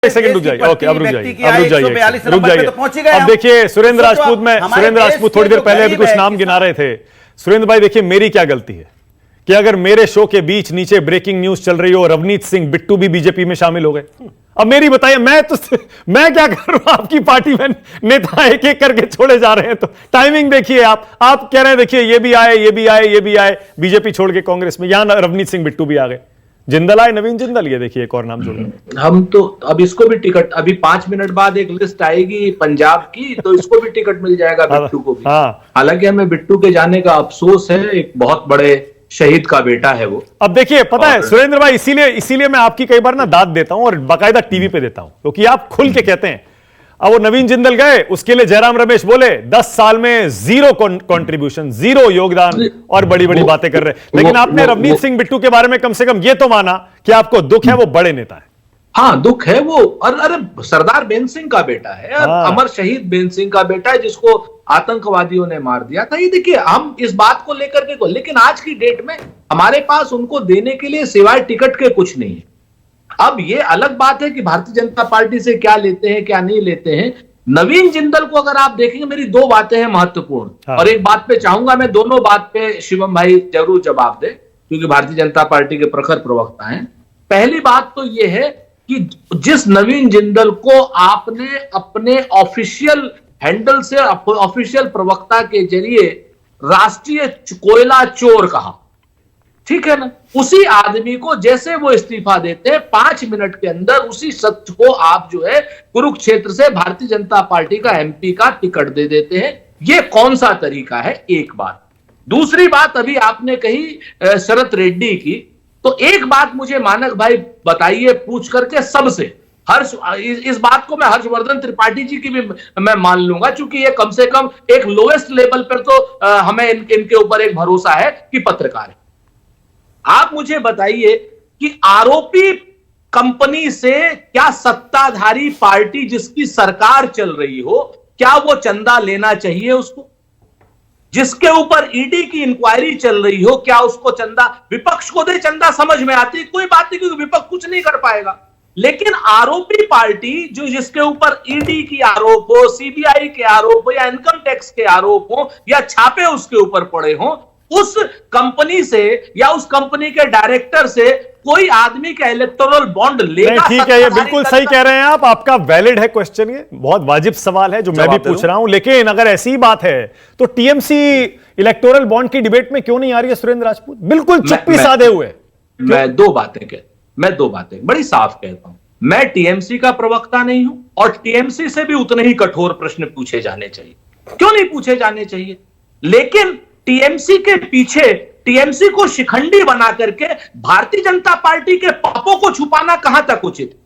एक सेकंड रुक जाइए। ओके, अब रुक जाइए, तो पहुंच गए। अब देखिए सुरेंद्र राजपूत थोड़ी देर पहले अभी कुछ नाम गिना रहे थे। सुरेंद्र भाई देखिए, मेरी क्या गलती है कि अगर मेरे शो के बीच नीचे ब्रेकिंग न्यूज चल रही हो, रवनीत सिंह बिट्टू भी बीजेपी में शामिल हो गए। अब मेरी बताइए, मैं क्या कर रहा हूं? आपकी पार्टी में नेता एक एक करके छोड़े जा रहे हैं, तो टाइमिंग देखिए। आप कह रहे हैं देखिए ये भी आए, ये भी आए, ये भी आए, बीजेपी छोड़ के कांग्रेस में, यहां रवनीत सिंह बिट्टू भी आ गए। जिंदल आए, नवीन जिंदल, ये देखिए एक और नाम जुड़ गए। हम तो अब इसको भी टिकट, अभी 5 मिनट बाद एक लिस्ट आएगी पंजाब की, तो इसको भी टिकट मिल जाएगा बिट्टू को भी। हालांकि हमें बिट्टू के जाने का अफसोस है, एक बहुत बड़े शहीद का बेटा है वो। अब देखिए पता है सुरेंद्र भाई, इसीलिए मैं आपकी कई बार ना दाद देता हूं और बाकायदा टीवी पे देता हूं, क्योंकि आप खुल के कहते हैं। अब वो नवीन जिंदल गए, उसके लिए जयराम रमेश बोले 10 साल में 0 कंट्रीब्यूशन, 0 योगदान, और बड़ी बड़ी बातें कर रहे हैं। लेकिन आपने रवनीत सिंह बिट्टू के बारे में कम से कम ये तो माना कि आपको दुख है, वो बड़े नेता है। हाँ दुख है वो, और अरे सरदार बेन सिंह का बेटा है, अमर शहीद बेन सिंह का बेटा है, जिसको आतंकवादियों ने मार दिया था। ये देखिए, हम इस बात को लेकर के लेकिन आज की डेट में हमारे पास उनको देने के लिए सिवाय टिकट के कुछ नहीं है। अब ये अलग बात है कि भारतीय जनता पार्टी से क्या लेते हैं क्या नहीं लेते हैं। नवीन जिंदल को अगर आप देखेंगे, मेरी 2 बातें हैं महत्वपूर्ण, और एक बात पे चाहूंगा मैं, दोनों बात पे शिवम भाई जरूर जवाब दे, क्योंकि भारतीय जनता पार्टी के प्रखर प्रवक्ता हैं। पहली बात तो यह है कि जिस नवीन जिंदल को आपने अपने ऑफिशियल हैंडल से, ऑफिशियल प्रवक्ता के जरिए राष्ट्रीय कोयला चोर कहा, ठीक है ना, उसी आदमी को जैसे वो इस्तीफा देते हैं 5 मिनट के अंदर उसी शख्स को आप जो है कुरुक्षेत्र से भारतीय जनता पार्टी का एमपी का टिकट दे देते हैं। ये कौन सा तरीका है? एक बात। दूसरी बात, अभी आपने कही शरद रेड्डी की, तो एक बात मुझे मानक भाई बताइए पूछ करके सबसे, इस बात को मैं हर्षवर्धन त्रिपाठी जी की भी मैं मान लूंगा, क्योंकि ये कम से कम एक लोएस्ट लेवल पर तो हमें इनके ऊपर एक भरोसा है कि पत्रकार है। आप मुझे बताइए कि आरोपी कंपनी से क्या सत्ताधारी पार्टी जिसकी सरकार चल रही हो, क्या वो चंदा लेना चाहिए उसको? जिसके ऊपर ईडी की इंक्वायरी चल रही हो, क्या उसको चंदा, विपक्ष को दे चंदा समझ में आती, कोई बात नहीं, क्योंकि विपक्ष कुछ नहीं कर पाएगा। लेकिन आरोपी पार्टी जो जिसके ऊपर ईडी की आरोप हो, सीबीआई के आरोप हो, या इनकम टैक्स के आरोप हो, या छापे उसके ऊपर पड़े हो, उस कंपनी से या उस कंपनी के डायरेक्टर से कोई आदमी का इलेक्टोरल बॉन्ड लेगा? ठीक है, ये बिल्कुल सही कह रहे हैं आप, आपका वैलिड है क्वेश्चन, ये बहुत वाजिब सवाल है जो मैं भी पूछ रहा हूं। लेकिन अगर ऐसी बात है तो टीएमसी इलेक्टोरल बॉन्ड की डिबेट में क्यों नहीं आ रही है सुरेंद्र राजपूत? बिल्कुल चुप्पी साधे हुए। मैं दो बातें बड़ी साफ कहता हूं। मैं टीएमसी का प्रवक्ता नहीं हूं, और टीएमसी से भी उतने ही कठोर प्रश्न पूछे जाने चाहिए। क्यों नहीं पूछे जाने चाहिए? लेकिन टीएमसी के पीछे, टीएमसी को शिखंडी बना करके भारतीय जनता पार्टी के पापों को छुपाना कहां तक उचित?